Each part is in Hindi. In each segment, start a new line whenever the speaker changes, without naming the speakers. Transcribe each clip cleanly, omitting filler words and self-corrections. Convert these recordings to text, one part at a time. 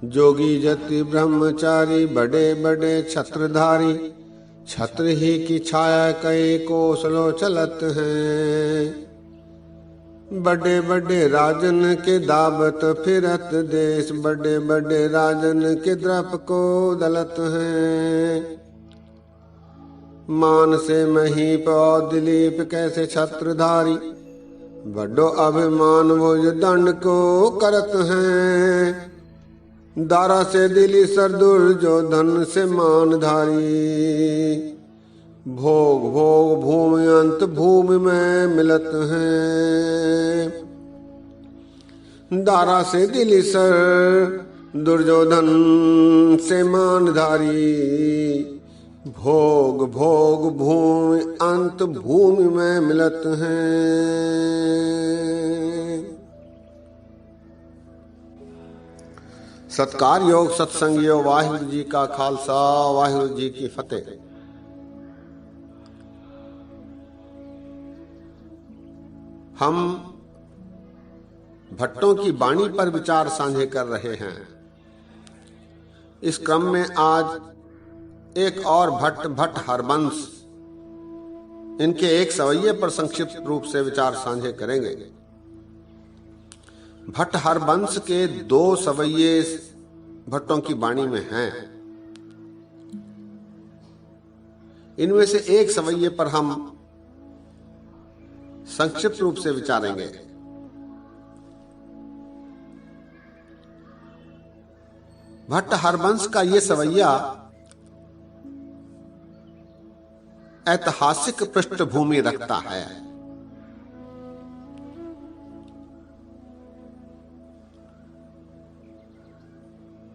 जोगी जति ब्रह्मचारी बड़े बड़े छत्रधारी, छत्र ही की छाया कई कोसलों चलत हैं। बड़े बड़े राजन के दावत फिरत देश, बड़े बड़े राजन के द्रप को दलत हैं। मान से महीप और दिलीप कैसे छत्रधारी, बड़ो अभिमान भुज दंड को करत हैं। दारा से दिली सर दुर्योधन से मानधारी, भोग भोग भूमि अंत भूमि में मिलत हैं। दारा से दिली सर दुर्योधन से मानधारी, भोग भोग भूमि अंत भूमि में मिलत हैं। सत्कार योग सत्संग योग वाहिगुरु जी का खालसा वाहिगुरु जी की फतेह। हम भट्टों की बाणी पर विचार साझे कर रहे हैं। इस क्रम में आज एक और भट्ट हरबंस, इनके एक सवैये पर संक्षिप्त रूप से विचार साझे करेंगे। भट्ट हरबंस के दो सवैये भट्टों की बाणी में हैं। इनमें से एक सवैये पर हम संक्षिप्त रूप से विचारेंगे। भट्ट हरबंस का यह सवैया ऐतिहासिक पृष्ठभूमि रखता है।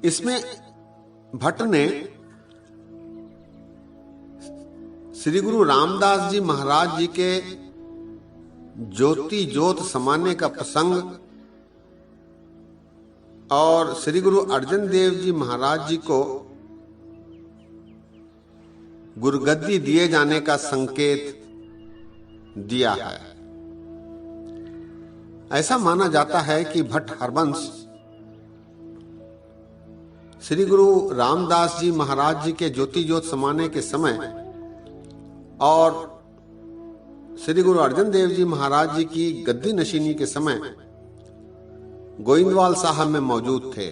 इसमें भट्ट ने श्री गुरु रामदास जी महाराज जी के ज्योति ज्योत समाने का प्रसंग और श्री गुरु अर्जन देव जी महाराज जी को गुरुगद्दी दिए जाने का संकेत दिया है। ऐसा माना जाता है कि भट्ट हरबंस श्री गुरु रामदास जी महाराज जी के ज्योति ज्योत समाने के समय और श्री गुरु अर्जन देव जी महाराज जी की गद्दी नशीनी के समय गोइंदवाल साहब में मौजूद थे,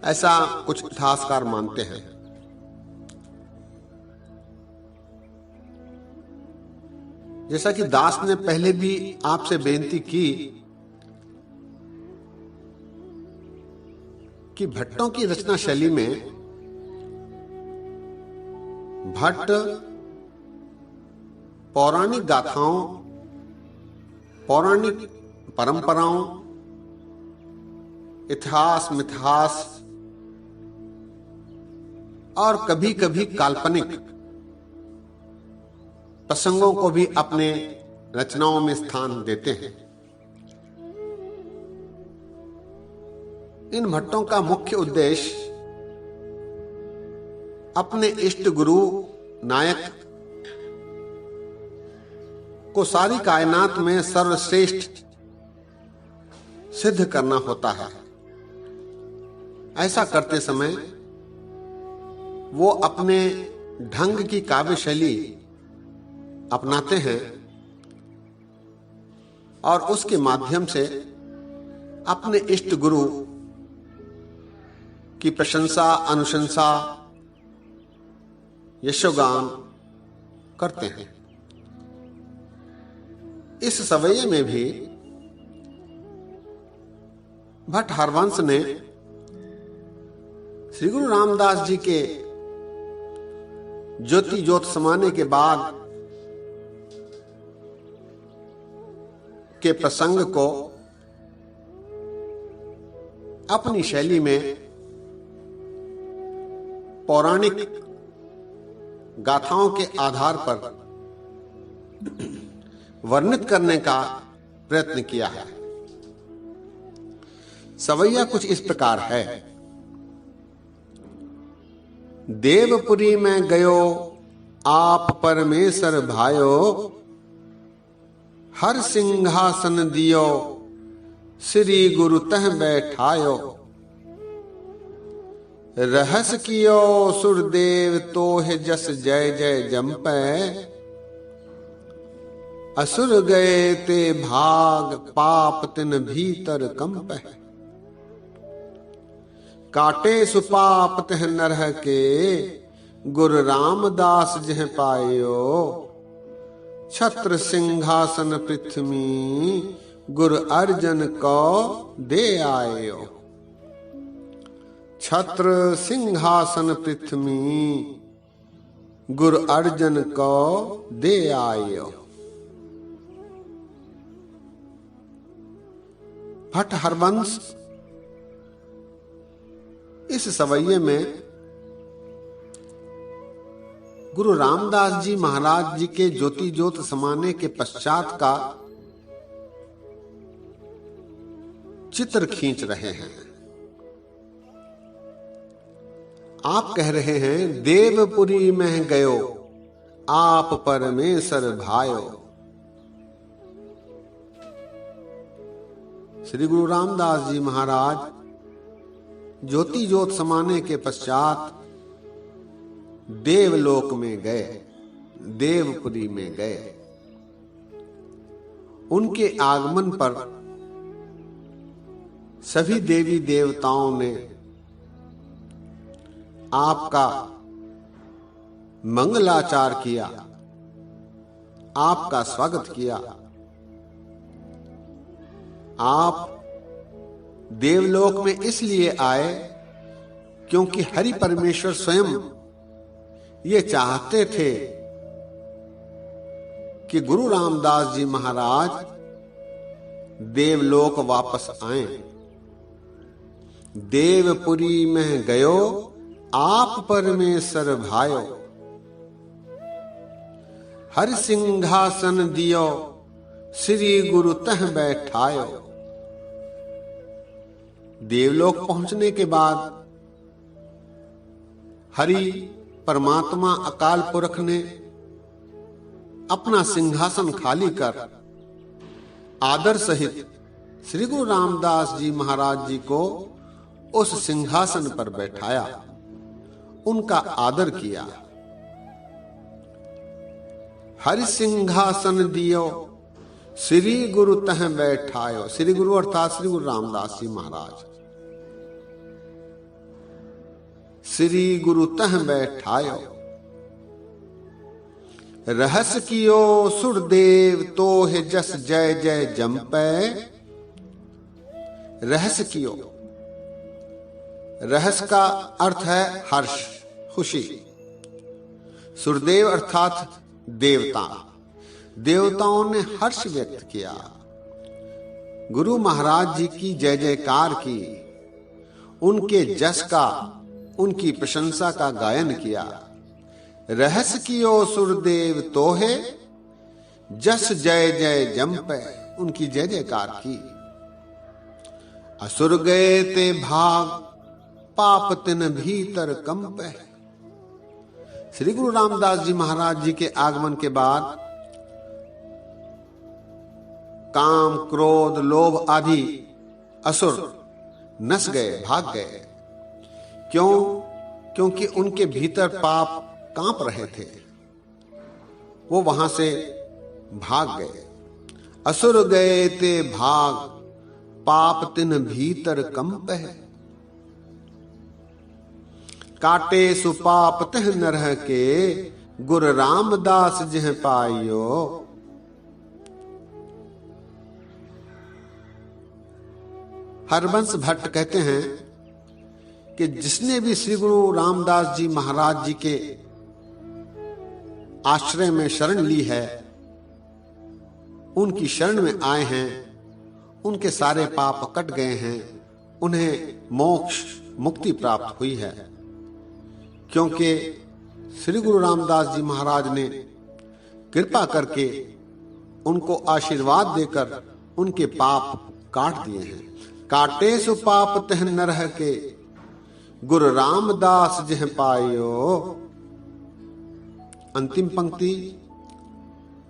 ऐसा कुछ इतिहासकार मानते हैं। जैसा कि दास ने पहले भी आपसे बेनती की कि भट्टों की रचना शैली में भट्ट पौराणिक गाथाओं, पौराणिक परंपराओं, इतिहास मिथास और कभी कभी काल्पनिक प्रसंगों को भी अपने रचनाओं में स्थान देते हैं। इन भट्टों का मुख्य उद्देश्य अपने इष्ट गुरु नायक को सारी कायनात में सर्वश्रेष्ठ सिद्ध करना होता है। ऐसा करते समय वो अपने ढंग की काव्य शैली अपनाते हैं और उसके माध्यम से अपने इष्ट गुरु की प्रशंसा, अनुशंसा, यशोगान करते हैं। इस सवैये में भी भट्ट हरबंस ने श्री गुरु रामदास जी के ज्योति ज्योत समाने के बाद के प्रसंग को अपनी शैली में पौराणिक गाथाओं के आधार पर वर्णित करने का प्रयत्न किया है। सवैया कुछ इस प्रकार है। देवपुरी में गयो आप परमेश्वर भायो, हर सिंहासन दियो श्री गुरु तह बैठायो। रहस कियो सुरदेव तोह जस जय जय जम्पै। असुर गए ते भाग पाप तिन भीतर कंपै। काटे सुपाप तह नरह के गुरु रामदास जह पायो। छत्र सिंहासन पृथ्वी गुरु अर्जन को दे आयो। छत्र सिंहासन पृथ्वी गुरु अर्जन को दे आयो। भट्ट हरबंश इस सवैये में गुरु रामदास जी महाराज जी के ज्योति ज्योत समाने के पश्चात का चित्र खींच रहे हैं। आप कह रहे हैं देवपुरी में गयो आप परमेश्वर भायो। श्री गुरु रामदास जी महाराज ज्योति ज्योत समाने के पश्चात देवलोक में गए, देवपुरी में गए। उनके आगमन पर सभी देवी देवताओं ने आपका मंगलाचार किया, आपका स्वागत किया। आप देवलोक में इसलिए आए क्योंकि हरि परमेश्वर स्वयं ये चाहते थे कि गुरु रामदास जी महाराज देवलोक वापस आए। देवपुरी में गयो आप परमेश्वर भायो। हर सिंहासन दियो श्री गुरु तह बैठायो। देवलोक पहुंचने के बाद हरि परमात्मा अकाल पुरख ने अपना सिंहासन खाली कर आदर सहित श्री गुरु रामदास जी महाराज जी को उस सिंहासन पर बैठाया, उनका आदर किया। हरि सिंहासन दियो श्री गुरु तह बैठायो। श्री गुरु अर्थात श्री गुरु रामदास जी महाराज। श्री गुरु तह बैठायो। रहस कियो सुरदेव तोह जस जय जय जम्पै। रहस कियो, रहस का अर्थ है हर्ष, खुशी। सुरदेव अर्थात देवता, देवताओं ने हर्ष व्यक्त किया, गुरु महाराज जी की जय जयकार की, उनके जस का, उनकी प्रशंसा का गायन किया। रहस कियो सुरदेव तोहे जस जय जय जम्पै। उनकी जय जयकार की। असुर गए ते भाग पाप तिन भीतर कंपै। श्री गुरु रामदास जी महाराज जी के आगमन के बाद काम, क्रोध, लोभ आदि असुर नस गए, भाग गए। क्यों? क्योंकि उनके भीतर पाप कांप रहे थे, वो वहां से भाग गए। असुर गए ते भाग पाप तिन भीतर कंपै। काटे सुपाप तह नरह के गुरु रामदास जह पायो। हरबंश भट्ट कहते हैं कि जिसने भी श्री गुरु रामदास जी महाराज जी के आश्रय में शरण ली है, उनकी शरण में आए हैं, उनके सारे पाप कट गए हैं, उन्हें मोक्ष मुक्ति प्राप्त हुई है। क्योंकि श्री गुरु रामदास जी महाराज ने कृपा करके उनको आशीर्वाद देकर उनके पाप काट दिए हैं। काटे सु पाप तह नरह के गुरु रामदास जह पायो। अंतिम पंक्ति,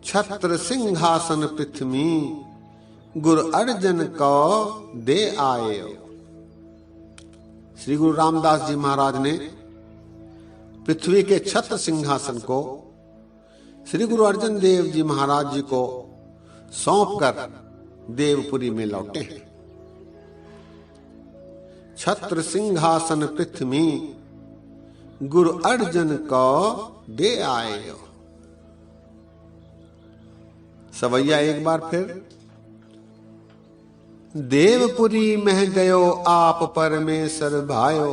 छत्र सिंहासन पृथ्वी गुरु अर्जन को दे आए। श्री गुरु रामदास जी महाराज ने पृथ्वी के छत्र सिंहासन को श्री गुरु अर्जन देव जी महाराज जी को सौंपकर देवपुरी में लौटे हैं। छत्र सिंहासन पृथ्वी गुरु अर्जन को दे आए। सवैया एक बार फिर। देवपुरी मह गयो आप परमेश्वर भायो,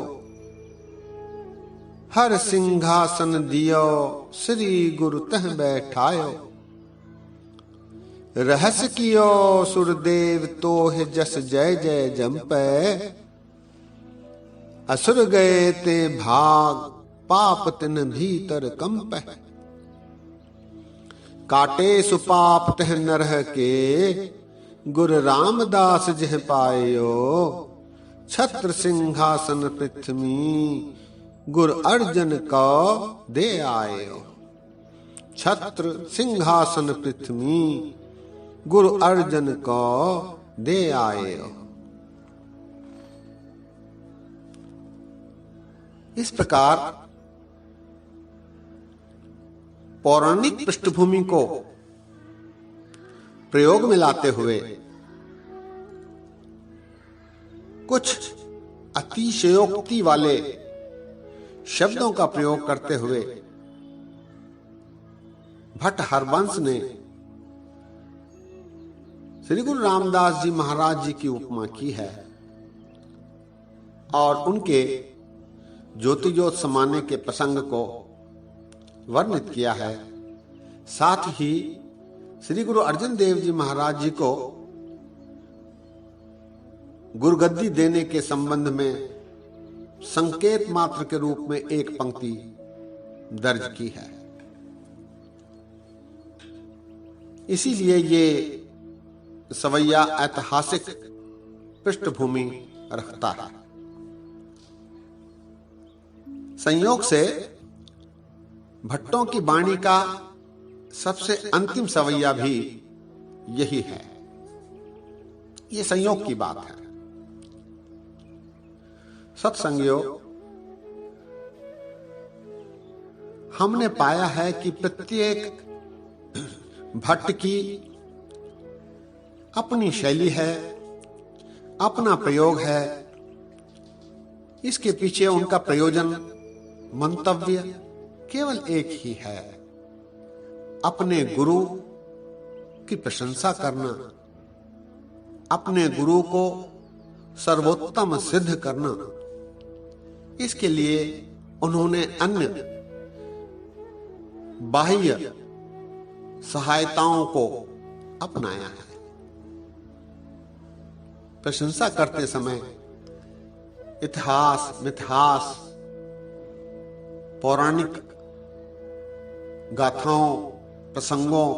हर सिंहासन दियो श्री गुरु तह बैठायो। रहस्य कियो सुरदेव तोह जस जय जय जंपै, असुर गए ते भाग पाप तिन भीतर कंपै। काटे सुपाप तह नरह के, गुरु रामदास जह पायो। छत्र सिंहासन पृथ्वी गुरु अर्जन को दे आयो। छत्र सिंहासन पृथ्वी गुरु अर्जन को दे आयो। इस प्रकार पौराणिक पृष्ठभूमि को प्रयोग में लाते हुए कुछ अतिशयोक्ति वाले शब्दों का प्रयोग करते हुए भट्ट हरवंश ने श्री गुरु रामदास जी महाराज जी की उपमा की है और उनके ज्योति ज्योत समाने के प्रसंग को वर्णित किया है। साथ ही श्री गुरु अर्जन देव जी महाराज जी को गुरुगद्दी देने के संबंध में संकेत मात्र के रूप में एक पंक्ति दर्ज की है। इसीलिए ये सवैया ऐतिहासिक पृष्ठभूमि रखता है। संयोग से भट्टों की वाणी का सबसे अंतिम सवैया भी यही है। ये संयोग की बात है। सत्संगियों, हमने पाया है कि प्रत्येक भट्ट की अपनी शैली है, अपना प्रयोग है। इसके पीछे उनका प्रयोजन, मंतव्य केवल एक ही है, अपने गुरु की प्रशंसा करना, अपने गुरु को सर्वोत्तम सिद्ध करना। इसके लिए उन्होंने अन्य बाह्य सहायताओं को अपनाया है। प्रशंसा करते समय इतिहास, मिथहास, पौराणिक गाथाओं, प्रसंगों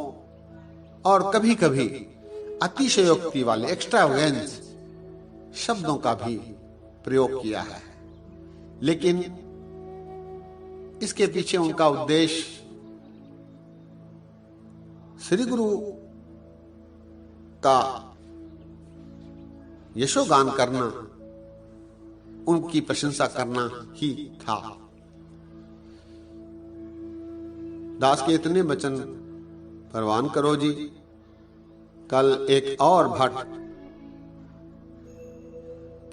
और कभी कभी अतिशयोक्ति वाले एक्स्ट्रावेगेंस शब्दों का भी प्रयोग किया है। लेकिन इसके पीछे उनका उद्देश्य श्री गुरु का यशोगान करना, उनकी प्रशंसा करना ही था। दास के इतने वचन परवान करो जी। कल एक और भट्ट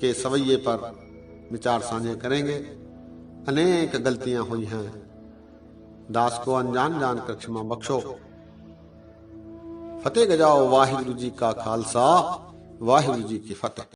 के सवैये पर विचार साझे करेंगे। अनेक गलतियां हुई हैं, दास को अनजान जानकर क्षमा बख्शो। फतेह गजाओ वाहिगुरु जी का खालसा, वाहिगुरु जी की फतेह।